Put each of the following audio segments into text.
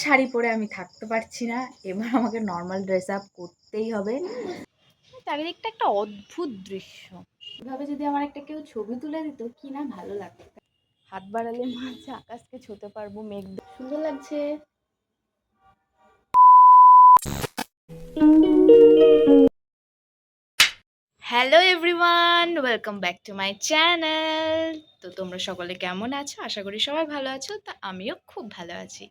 শাড়ি পরে আমি থাকতে পারছি না, এবার আমাকে নর্মাল ড্রেস আপ করতেই হবে। চারিদিকটা একটা অদ্ভুত দৃশ্য। এভাবে যদি আমার একটা কেউ ছবি তুলে দিত কি না ভালো লাগতো। হাত বাড়ালে মাঝে আকাশকে ছুঁতে পারবো, মেঘ সুন্দর লাগছে। Hello everyone, welcome back to my channel. তো তোমরা সকলে কেমন আছো? আশা করি সবাই ভালো আছো। তা আমিও খুব ভালো আছি।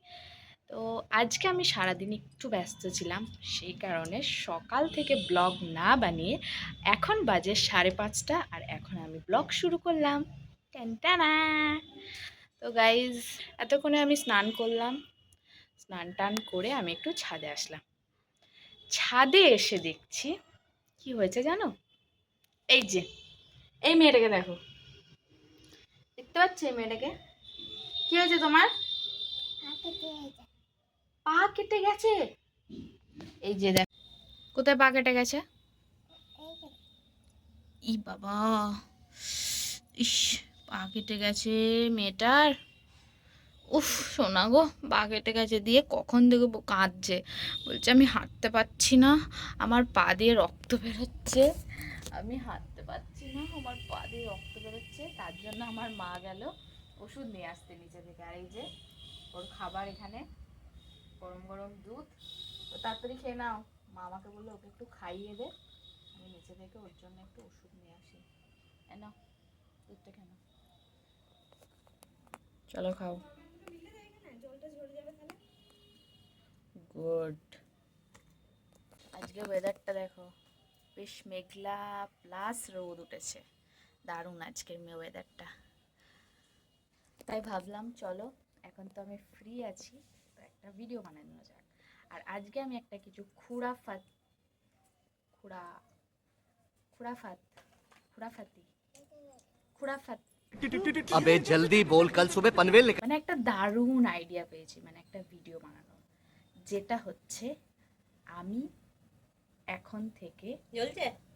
তো আজকে আমি সারাদিন একটু ব্যস্ত ছিলাম, সেই কারণে সকাল থেকে ব্লগ না বানিয়ে এখন বাজে 5:30 আর এখন আমি ব্লগ শুরু করলাম। টানটানা। তো গাইজ, এতক্ষণে আমি স্নান করলাম। স্নান টান করে আমি একটু ছাদে আসলাম। ছাদে এসে দেখছি কি হয়েছে জানো? এই যে এই মেয়েটাকে দেখো, দেখতে পাচ্ছ এই মেয়েটাকে? কি হয়েছে তোমার? পা কেটে গেছে। এই যে দেখ, কোথায় পা কেটে গেছে? ই বাবা, ইস, পা কেটে গেছে মেয়েটার। উফ শোনা গো, পা কেটে গেছে দিয়ে কখন দেখবো কাঁদছে, বলছে আমি হাঁটতে পারছি না, আমার পা দিয়ে রক্ত বেরোচ্ছে, আমি হাঁটতে পারছি না, আমার পা দিয়ে রক্ত বেরোচ্ছে। তার জন্য আমার মা গেল ওষুধ নিয়ে আসতে নিচে থেকে। আর এই যে ওর খাবার, এখানে গরম গরম দুধ, তো তাড়াতাড়ি খেয়ে নাও। মা আমাকে বললো ওকে একটু খাইয়ে দে, আমি নিচে থেকে ওর জন্য একটু ওষুধ নিয়ে আসি। নাও দুধটা কেন, চলো খাও। গুড। আজকে ওয়েদারটা দেখো, বেশ মেঘলা প্লাস রোদ উঠেছে, দারুণ আজকের ওয়েদারটা। তাই ভাবলাম চলো, এখন তো আমি ফ্রি আছি, তো একটা ভিডিও বানানো যাক। আর আজকে আমি একটা কিছু খুরাফাত अबे जल्दी बोल, कल सुबह पनवेल निकल। মানে একটা দারুণ আইডিয়া পেয়েছি, মানে একটা ভিডিও বানানো, যেটা হচ্ছে আমি এখন থেকে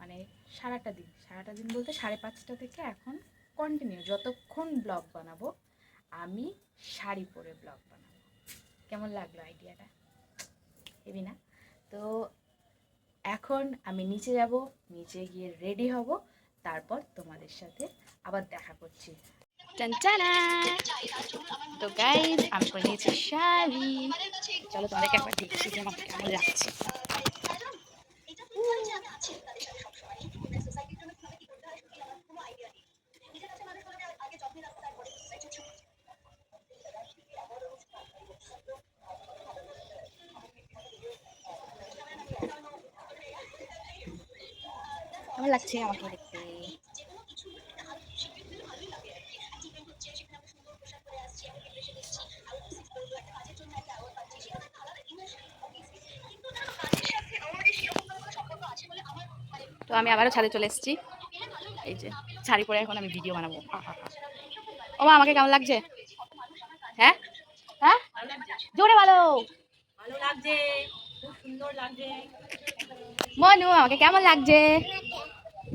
মানে সারাটা দিন বলতে 5:30 থেকে এখন কন্টিনিউ যতক্ষণ ব্লগ বানাবো আমি শাড়ি পরে ব্লগ বানাবো। কেমন লাগলো আইডিয়াটা? হেবি না? তো এখন আমি নিচে যাব, নিচে গিয়ে রেডি হব, তারপর তোমাদের সাথে আবার দেখা করছি। টানটানা। তো গাইজ, আমি পরে নিয়েছি শাড়ি। চলো তোমাদেরকে একবার দেখছি যে আমাকে কেমন লাগছে। কেমন লাগছে আমাকে দেখতে? তো আমি আবারও ছাদে চলে এসেছি। এই যে শাড়ি পরে এখন আমি ভিডিও বানাবো। ও মা, আমাকে কেমন লাগছে? হ্যাঁ হ্যাঁ, জোরে বলো। ভালো লাগছে, খুব সুন্দর লাগছে। মনু, আমাকে কেমন লাগছে?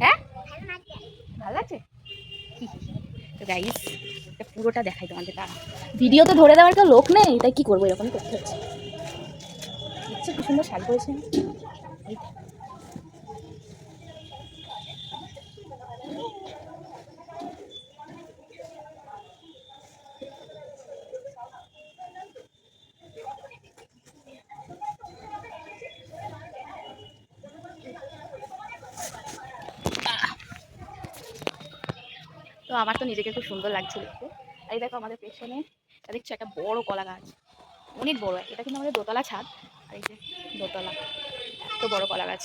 হ্যাঁ, ভালো লাগছে। তো গাইস, পুরোটা দেখাই তোমাদের। তারা ভিডিওতে ধরে দেওয়ার কেউ লোক নেই, তাই কি করবো, এরকমই করতে হচ্ছে। দেখছো কি সুন্দর শাড়ি পরেছে। তো আমার তো নিজেকে খুব সুন্দর লাগছে দেখতে। এই দেখো আমাদের পেছনে দেখছো একটা বড় কলা গাছ, অনেক বড়। এটা কিন্তু আমাদের দোতলা ছাদ, আর এই যে দোতলা, এত বড় কলা গাছ।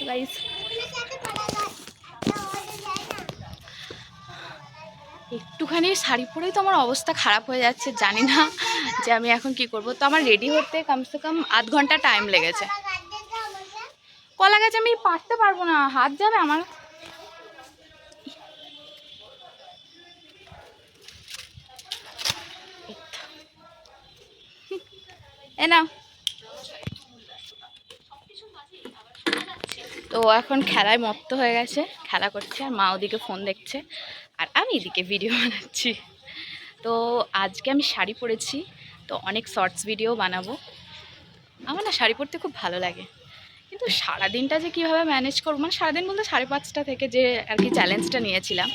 গাইস, একটুখানি শাড়ি পরেই তো আমার অবস্থা খারাপ হয়ে যাচ্ছে, জানি না যে আমি এখন কি করব। তো আমার রেডি হতে কমসে কম আধ ঘন্টা টাইম লেগেছে। কলা গাছ আমি পারতে পারবো না, হাত যাবে আমার। এ না, তো এখন খেলায় মত্ত হয়ে গেছে, খেলা করছে, আর মা ওদিকে ফোন দেখছে আর আমি এদিকে ভিডিও বানাচ্ছি। তো আজকে আমি শাড়ি পরেছি, তো অনেক শর্টস ভিডিও বানাবো। আমার না শাড়ি পরতে খুব ভালো লাগে, কিন্তু সারাদিনটা যে কীভাবে ম্যানেজ করবো, মানে সারাদিন বলতে 5:30 থেকে যে আর কি চ্যালেঞ্জটা নিয়েছিলাম,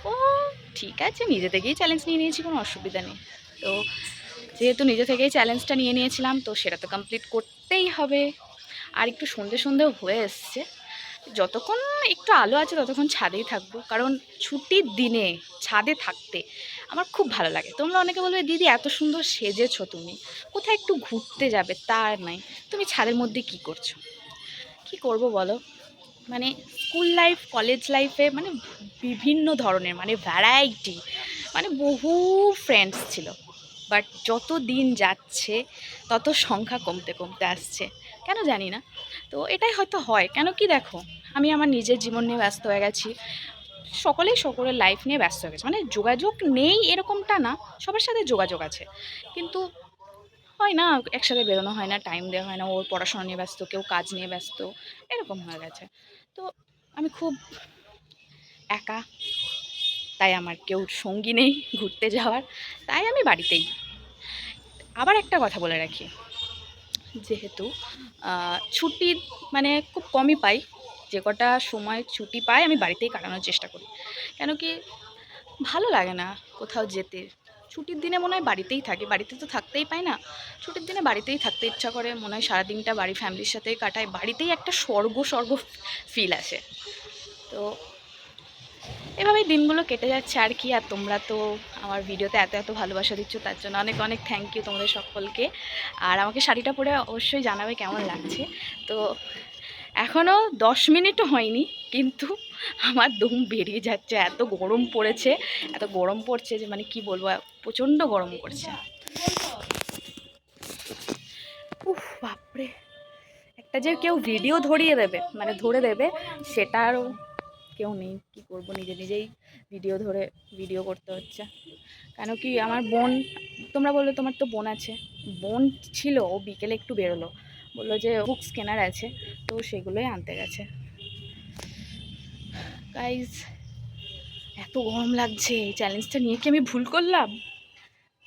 ও ঠিক আছে, নিজে থেকেই চ্যালেঞ্জ নিয়ে নিয়েছি, কোনো অসুবিধা নেই। তো যেহেতু নিজে থেকেই চ্যালেঞ্জটা নিয়ে নিয়েছিলাম, তো সেটা তো কমপ্লিট করতেই হবে। আর একটু সন্ধেও হয়ে এসছে, যতক্ষণ একটু আলো আছে ততক্ষণ ছাদেই থাকবো, কারণ ছুটির দিনে ছাদে থাকতে আমার খুব ভালো লাগে। তোমরা অনেকে বলবে, দিদি এত সুন্দর সেজেছো, তুমি কোথায় একটু ঘুরতে যাবে, তা আর নাই, তুমি ছাদের মধ্যে কি করছো? কি করব বলো, মানে স্কুল লাইফ, কলেজ লাইফে মানে বিভিন্ন ধরনের, মানে ভ্যারাইটি, মানে বহু ফ্রেন্ডস ছিল। বাট যত দিন যাচ্ছে তত সংখ্যা কমতে কমতে আসছে, কেন জানি না। তো এটাই হয়তো হয়, কেন কি দেখো, আমি আমার নিজের জীবন নিয়ে ব্যস্ত হয়ে গেছি, সকলেই সকলের লাইফ নিয়ে ব্যস্ত হয়ে গেছে। মানে যোগাযোগ নেই এরকমটা না, সবার সাথে যোগাযোগ আছে, কিন্তু হয় না, একসাথে বেরোনো হয় না, টাইম দেওয়া হয় না, ওর পড়াশোনা নিয়ে ব্যস্ত, কেউ কাজ নিয়ে ব্যস্ত, এরকম হয়ে গেছে। তো আমি খুব একা, তাই আমার কেউ সঙ্গী নেই ঘুরতে যাওয়ার, তাই আমি বাড়িতেই। আবার একটা কথা বলে রাখি, যেহেতু ছুটি মানে খুব কমই পাই, যে কটা সময় ছুটি পাই আমি বাড়িতেই কাটানোর চেষ্টা করি। কেন কি, ভালো লাগে না কোথাও যেতে, ছুটির দিনে মনে হয় বাড়িতেই থাকি, বাড়িতে তো থাকতেই পাই না, ছুটির দিনে বাড়িতেই থাকতে ইচ্ছা করে, মনে হয় সারাদিনটা বাড়ি ফ্যামিলির সাথেই কাটাই, বাড়িতেই একটা স্বর্গ স্বর্গ ফিল আসে। তো এভাবেই দিনগুলো কেটে যাচ্ছে আর কি। আর তোমরা তো আমার ভিডিওতে এত এত ভালোবাসা দিচ্ছ, তার জন্য অনেক অনেক থ্যাংক ইউ তোমাদের সকলকে। আর আমাকে শাড়িটা পরে অবশ্যই জানাবে কেমন লাগছে। তো এখনও 10 মিনিটও হয়নি, কিন্তু আমার দম বেরিয়ে যাচ্ছে, এত গরম পড়েছে, এত গরম পড়ছে যে মানে কি বলবো, প্রচণ্ড গরম করছে। উফ বাপরে, একটা যে কেউ ভিডিও ধরিয়ে দেবে, মানে ধরে দেবে, সেটারও কেউ নেই। কি করব, নিজে নিজেই ভিডিও করতে হচ্ছে। কেন কি, আমার বোন, তোমরা বললে তোমার তো বোন আছে, বোন ছিল, ও বিকেলে একটু বেরোলো, বললো যে বুকস কেনার আছে, তো সেগুলোই আনতে গেছে। গাইজ, এত গরম লাগছে, এই চ্যালেঞ্জটা নিয়ে কি আমি ভুল করলাম?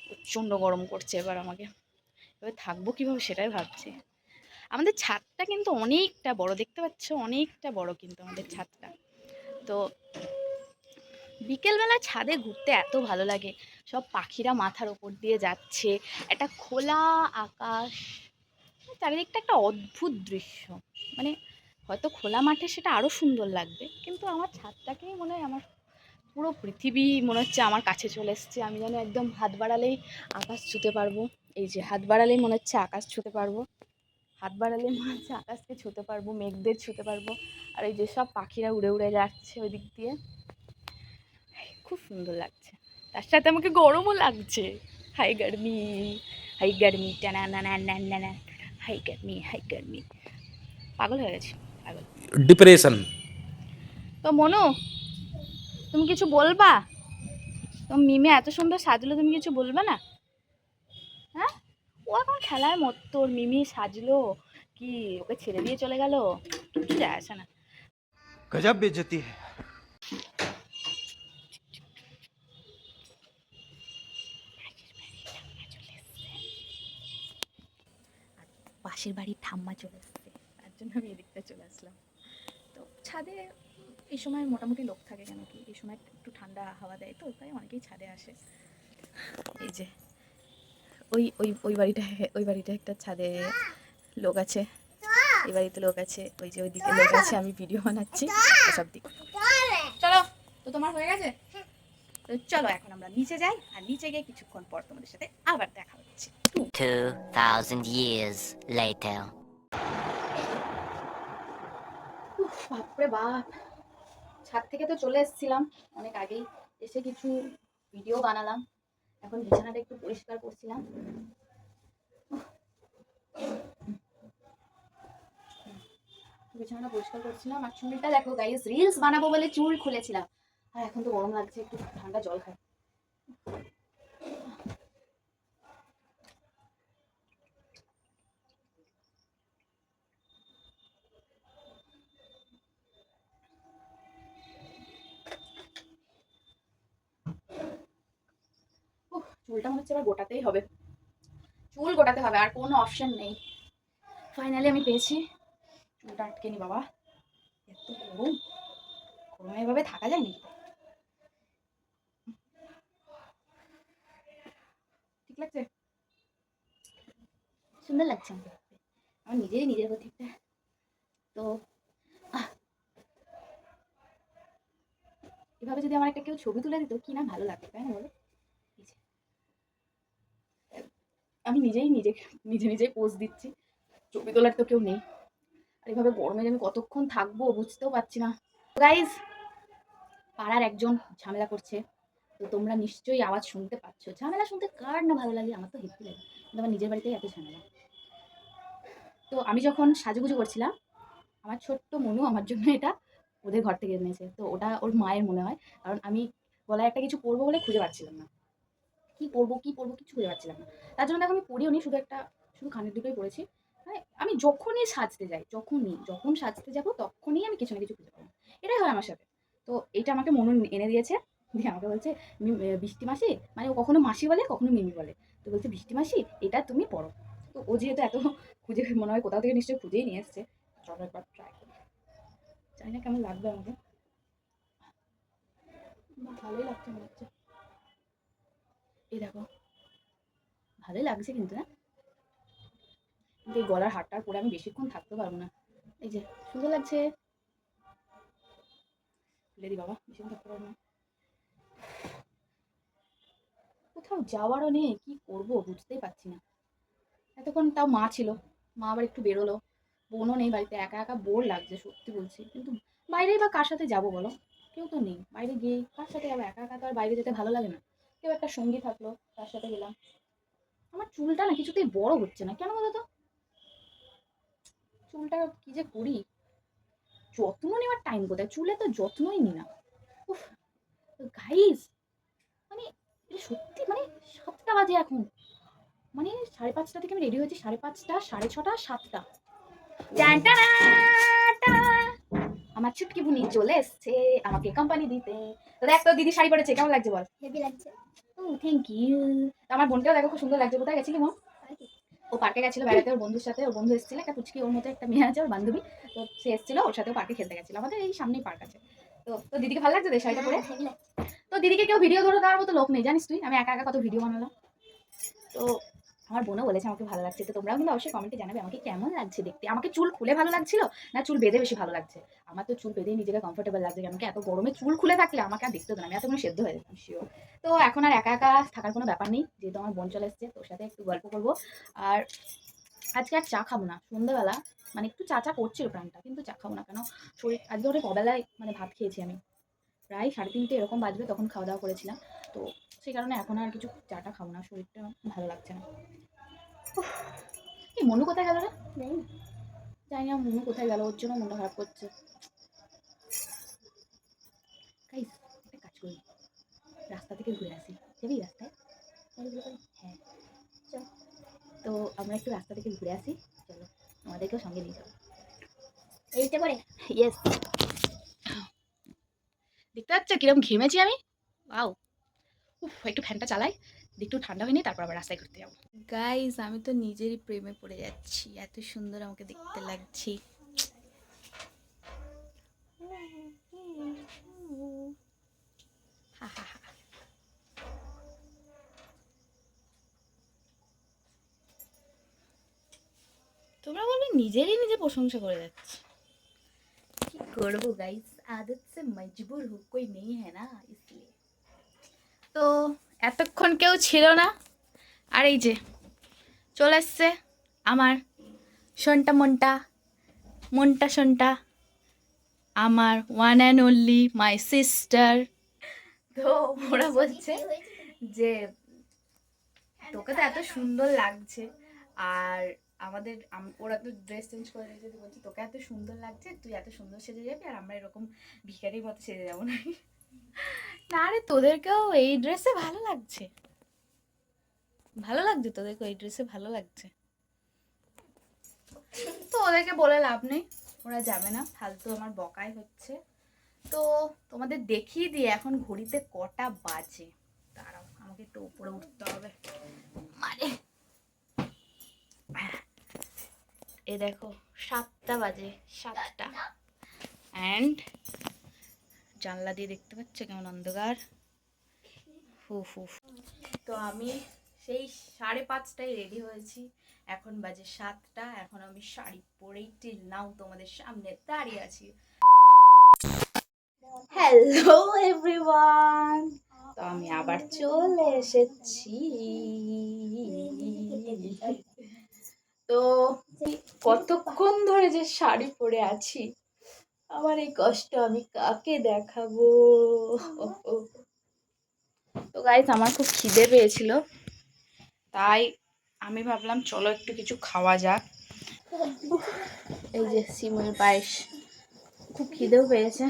প্রচণ্ড গরম করছে এবার আমাকে, এবার থাকবো কীভাবে সেটাই ভাবছি। আমাদের ছাদটা কিন্তু অনেকটা বড়, দেখতে পাচ্ছ, অনেকটা বড় কিন্তু আমাদের ছাদটা। তো বিকেলবেলা ছাদে ঘুরতে এত ভালো লাগে, সব পাখিরা মাথার ওপর দিয়ে যাচ্ছে, একটা খোলা আকাশ, চারিদিকটা একটা অদ্ভুত দৃশ্য। মানে হয়তো খোলা মাঠে সেটা আরও সুন্দর লাগবে, কিন্তু আমার ছাদটাকেই মনে হয় আমার পুরো পৃথিবী মনে হচ্ছে আমার কাছে চলে এসছে। আমি যেন একদম হাত বাড়ালেই আকাশ ছুঁতে পারবো, এই যে হাত বাড়ালেই মনে হচ্ছে আকাশ ছুঁতে পারবো, হাত বাড়ালেই মনে হচ্ছে আকাশকে ছুঁতে পারবো, মেঘদের ছুঁতে পারবো। আর এই যে সব পাখিরা উড়ে উড়ে যাচ্ছে ওই দিক দিয়ে, খুব সুন্দর লাগছে। তার সাথে আমাকে গরমও লাগছে, হাই গার্মি টানা না না না না না, হাই গার্মি, পাগল হয়ে গেছি, পাগল। डिप्रेशन। তো মনু, তুমি কিছু বলবা? তুমি মিমি এত সুন্দর সাজলো, তুমি কিছু বলবে না? হ্যাঁ, ও এখন খেলার মতো, ওর মিমি সাজলো কি, ওকে ছেড়ে দিয়ে চলে গেল, কিছু যায় আসে না। गजब बेइज्जती है। পাশের বাড়ির ঠাম্মা চলে এসছে, তার জন্য আমি এদিকটা চলে আসলাম। তো ছাদে এই সময় মোটামুটি লোক থাকে, কেন কি এই সময় একটু ঠান্ডা হাওয়া দেয়, তো তাই অনেকেই ছাদে আসে। এই যে ওই বাড়িটা একটা ছাদে লোক আছে, এই বাড়িতে লোক আছে, ওই যে ওইদিকে লোক আছে, আমি ভিডিও বানাচ্ছি সব দিক। চলো, তো তোমার হয়ে গেছে, তো চলো এখন আমরা নিচে যাই, আর নিচে গিয়ে কিছুক্ষণ পর তোমাদের সাথে আবার দেখা হচ্ছে। 2000 years later. বাপরে বাপ, ছাদ থেকে তো চলে এসেছিলাম অনেক আগেই, এসে কিছু ভিডিও বানালাম, এখন বিছানাটা একটু পরিষ্কার করছিলাম। বিছানাটা পরিষ্কার করছিলাম, আর চুলটা দেখো গাইস, রিলস বানাবো বলে চুল খুলেছিলাম, আর এখন তো গরম লাগছে, একটু ঠান্ডা জল খাই। চুলটা মনে হচ্ছে এবার গোটাতেই হবে, চুল গোটাতে হবে, আর কোনো অপশন নেই। ফাইনালি আমি পেয়েছি। চুলটা আটকে নি বাবা, এত গরম, গরমে এভাবে থাকা যায় নাকি? ঠিক লাগছে, সুন্দর লাগছে আমাকে দেখতে। আমার নিজেরই নিজের প্রতি একটা তো এভাবে যদি আমার একটা কেউ ছবি তুলে দিত কি না ভালো লাগতো, তাই না বলো? এই যে, আমি নিজেই নিজে নিজেই পোজ দিচ্ছি, ছবি তোলার তো কেউ নেই। আর এভাবে গরমে যে আমি কতক্ষণ থাকবো বুঝতেও পারছি না। গাইজ, পাড়ার একজন ঝামেলা করছে, তো তোমরা নিশ্চয়ই আওয়াজ শুনতে পাচ্ছ। ঝামেলা শুনতে কার না ভালো লাগে, আমার তো হেব্বি লাগে, কিন্তু আমার নিজের বাড়িতেই এত ঝামেলা। তো আমি যখন সাজুগুজু করছিলাম, আমার ছোট্ট মনু আমার জন্য এটা ওদের ঘর থেকে এনেছে। তো ওটা ওর মায়ের মনে হয়, কারণ আমি গলায় একটা কিছু পরবো বলে খুঁজে পাচ্ছিলাম না, কি পরবো কিছু খুঁজে পাচ্ছিলাম না। তার জন্য দেখো আমি পরিও নি, শুধু কানের দুটোই পরেছি। মানে আমি যখনই সাজতে যাই, যখন সাজতে যাবো তখনই আমি কিছু না কিছু খুঁজে পাবো, এটাই হয় আমার সাথে। তো এটা আমাকে মনু এনে দিয়েছে, দিয়ে আমাকে বলছে বৃষ্টি মাসি, মানে ও কখনো মাসি বলে কখনো মিমি বলে, তো বলছে বৃষ্টি মাসি এটা তুমি পরো। তো ও যেহেতু এত খুঁজে মনে হয় কোথাও থেকে নিশ্চয়ই খুঁজেই নিয়ে এসছে, চলো একবার ট্রাই করি, জানি না কেমন লাগবে আমাকে। ভালোই লাগছে মনে হচ্ছে, এই দেখো ভালোই লাগছে কিন্তু, না কিন্তু এই গলার হারটার পরে আমি বেশিক্ষণ থাকতে পারবো না। এই যে সুন্দর লাগছে, খুলে দি বাবা, বেশিক্ষণ থাকতে পারবো না। কোথাও যাওয়ারও নেই, কি করব বুঝতেই পারছি না। এতক্ষণ তাও মা ছিল, মা আবার একটু বেরোলো, বোনও নেই বাড়িতে, একা একা বোর লাগছে সত্যি বলছি। কিন্তু বাইরেই বা কার সাথে যাবো বলো, কেউ তো নেই, বাইরে গিয়ে কার সাথে যাবো, একা একা তো আর বাইরে যেতে ভালো লাগে না, কেউ একটা সঙ্গী থাকলো তার সাথে গেলাম। আমার চুলটা না কিছুতেই বড় হচ্ছে না, কেন বলো তো? চুলটা কি যে করি, যত্ন নেওয়ার টাইম কোথায়, চুলে তো যত্নই নি না। উফ গাইস, মানে এটা সত্যি, মানে 7টা বাজে এখন, মানে 5:30 থেকে আমি রেডি হয়েছি, 5:30, 6:30, 7টা। আমার চুটকি বুনি চলে এসছে আমাকে কোম্পানি দিতে। তো দেখ তো দিদি শাড়ি পরেছে, কেমন লাগছে বল? হেভি লাগছে। ও থ্যাংক ইউ। আমার বোনকেও দেখো খুব সুন্দর লাগছে। কোথায় গেছিলি মন? ও পার্কে গেছিল বেড়াতে ওর বন্ধুর সাথে, ওর বন্ধু এসেছিল, একটা পুচকি ওর মতো একটা মেয়ে আছে ওর বান্ধবী, তো সে এসেছিল ওর সাথে পার্কে খেলতে গেছিল, আমাদের এই সামনেই পার্ক আছে। তো তো দিদিকে ভালো লাগছে শাড়িটা পরে? তো দিদিকে কেউ ভিডিও ধরে দেওয়ার মতো লোক নেই জানিস তুই, আমি একা একা কত ভিডিও বানালাম। তো আমার বোনও বলেছে আমাকে ভালো লাগছে, তো তোমরাও কিন্তু অবশ্যই কমেন্টে জানাবে আমাকে কেমন লাগছে দেখতে, আমাকে চুল খুলে ভালো লাগছিল না চুল বেঁধে বেশি ভালো লাগছে। আমার তো চুল বেঁধেই নিজেকে কমফোর্টেবল লাগছে, কেন কি এত গরমে চুল খুলে থাকলে আমাকে আর দেখতে হতো না, আমি এতক্ষণ সেদ্ধ হয়ে যেতাম শিওর। তো এখন আর একা একা থাকার কোনো ব্যাপার নেই, যেহেতু আমার বোন চলে এসছে, তোর সাথে একটু গল্প করবো। আর আজকে আর চা খাবো না সন্ধ্যাবেলা, মানে একটু চা চা করছিল প্রাণটা, কিন্তু চা খাবো না কেন, শরীর আজকে অনেক অবেলায় মানে ভাত খেয়েছি আমি, প্রায় 3:30 এরকম বাজবে তখন খাওয়া দাওয়া করেছিলাম। তো সেই কারণে এখন আর কিছু চাটা খাবো না, শরীরটা ভালো লাগছে না। এই মনু কোথায় গেল রে? জানি না মনু কোথায় গেল, ওর জন্য মনটা খারাপ করছে। গাইস একটা কাজ করি, রাস্তা থেকে ঘুরে আসি, যাবি রাস্তায়? হ্যাঁ চল, তো আমরা একটু রাস্তা থেকে ঘুরে আসি, চলো আমাদেরকেও সঙ্গে নিয়ে চলো। এইটা করে ইয়েস, দেখতে পাচ্ছ কিরকম ঘেমেছি আমি, ওয়াও। উফ একটু ফ্যানটা চালাই, একটু ঠান্ডা হয়নি তারপর আবার রাস্তায় ঘুরতে যাবো। গাইস আমি তো নিজেরই প্রেমে পড়ে যাচ্ছি, এত সুন্দর আমাকে দেখতে লাগছে। হা হা হা। তোমরা বলো নিজেরই নিজে প্রশংসা করে যাচ্ছে, কি করবো গাইস, आदत से मजबूर हूँ, कोई नहीं है ना इसलिए। তো এতক্ষণ কেউ ছিল না, আর এই যে চলে এসছে আমার শোনটা মনটা, মনটা শোনটা, আমার one and only my sister. তো ওরা বলছে যে তোকে তো এত সুন্দর লাগছে, আর ওরা তো ড্রেস চেঞ্জ করে দিয়েছে, বলছে তোকে এত সুন্দর লাগছে, তুই এত সুন্দর সেজে যাবি আর আমরা এরকম ভিখারির মতো সেজে যাবো না। না রে তোদেরকেও এই ড্রেসে ভালো লাগছে, ভালো লাগছে তোদেরকে এই ড্রেসে ভালো লাগছে। তো ওদেরকে বলে লাভ নেই, ওরা যাবে না, ফালতু আমার বকাই হচ্ছে। তো তোমাদের দেখিয়ে দিয়ে এখন ঘড়িতে কটা বাজে, দাঁড়াও আমাকে আমাকে একটু উপরে উঠতে হবে। মানে এ দেখো 7টা বাজে, 7টা, অ্যান্ড জানলা দিয়ে দেখতে পাচ্ছ কেমন অন্ধকার। তো আমি সেই 5:30টায় রেডি হয়েছি, এখন বাজে 7টা। এখন আমি শাড়ি পরেই টিল নাও তোমাদের সামনে দাঁড়িয়ে আছি। হ্যালো এভরিওয়ান, তো আমি আবার চলে এসেছি। তো কতক্ষণ ধরে যে শাড়ি পরে আছি, আমার এই কষ্ট আমি কাকে দেখাবো। তো গাইস, আমার খুব খিদে পেয়েছিল, তাই আমি ভাবলাম চলো একটু কিছু খাওয়া যাক। এই যে সিমুয়ের পায়েস, খুব খিদেও পেয়েছে,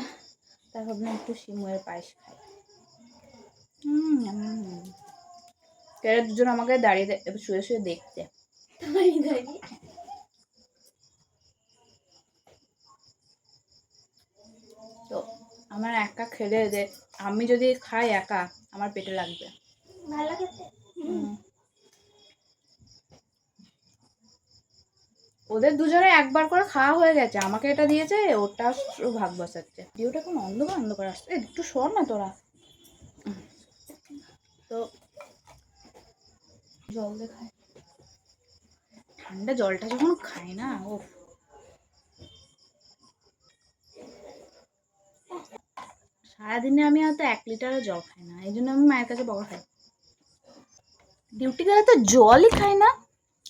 তাই ভাবলাম একটু সিমুয়ের পায়েস খাই। এরা দুজন আমাকে দাঁড়িয়ে শুয়ে শুয়ে দেখছে। তো আমার একা খেলে আমি যদি খাই একা, আমার পেটে লাগবে। ওদের দুজনে একবার করে খাওয়া হয়ে গেছে, আমাকে এটা দিয়েছে, ওটা ভাগ বসাচ্ছে। ভিডিওটা এখন অন্ধকার অন্ধকার আসছে, একটু সর না তোরা। তো জল দেখায়, ঠান্ডা জলটা যখন খাই না, ও সারাদিনে আমি হয়তো 1 লিটারও জল খাই না, এই জন্য আমি মায়ের কাছে বকা খাই। ডিউটি গেলে তো জলই খাই না,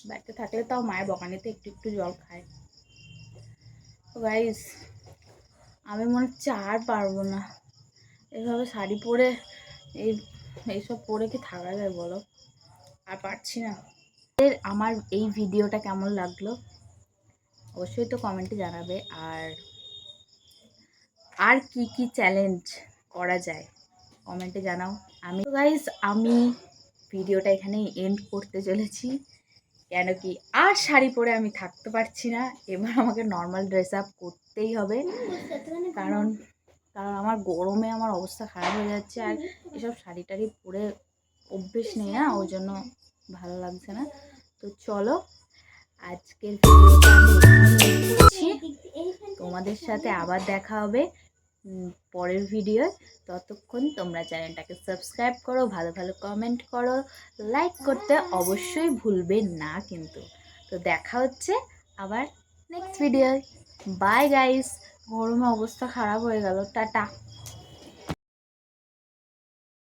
বাড়িতে থাকলে তাও মায়ের বকানিতে একটু একটু জল খায়। তো গাইস, আমি মনে হচ্ছে আর পারবো না এভাবে শাড়ি পরে, এইসব পরে কি থাকা যায় বলো, আর পারছি না। আমার এই ভিডিওটা কেমন লাগলো অবশ্যই তো কমেন্টে জানাবে, আর কি কি চ্যালেঞ্জ করা যায় কমেন্টে জানাও। আমি তো গাইস, আমি ভিডিওটা এখানেই এন্ড করতে চলেছি, কেন কি আর শাড়ি পরে আমি থাকতে পারছি না, এবার আমাকে নর্মাল ড্রেস আপ করতেই হবে, কারণ আমার গরমে আমার অবস্থা খারাপ হয়ে যাচ্ছে, আর এসব শাড়ি টাড়ি পরে অভ্যেস নেই না, ওই জন্য ভালো লাগছে না। তো চলো, আজকের ভিডিওটা আমি এখানেই end করছি। তোমাদের সাথে আবার দেখা হবে পরের ভিডিও। ততক্ষণ তোমরা চ্যানেলটাকে সাবস্ক্রাইব করো, ভালো ভালো কমেন্ট করো, লাইক করতে অবশ্যই ভুলবে না কিন্তু। তো দেখা হচ্ছে আবার নেক্সট ভিডিও। বাই গাইস, গরমে অবস্থা খারাপ হয়ে গেল, টাটা।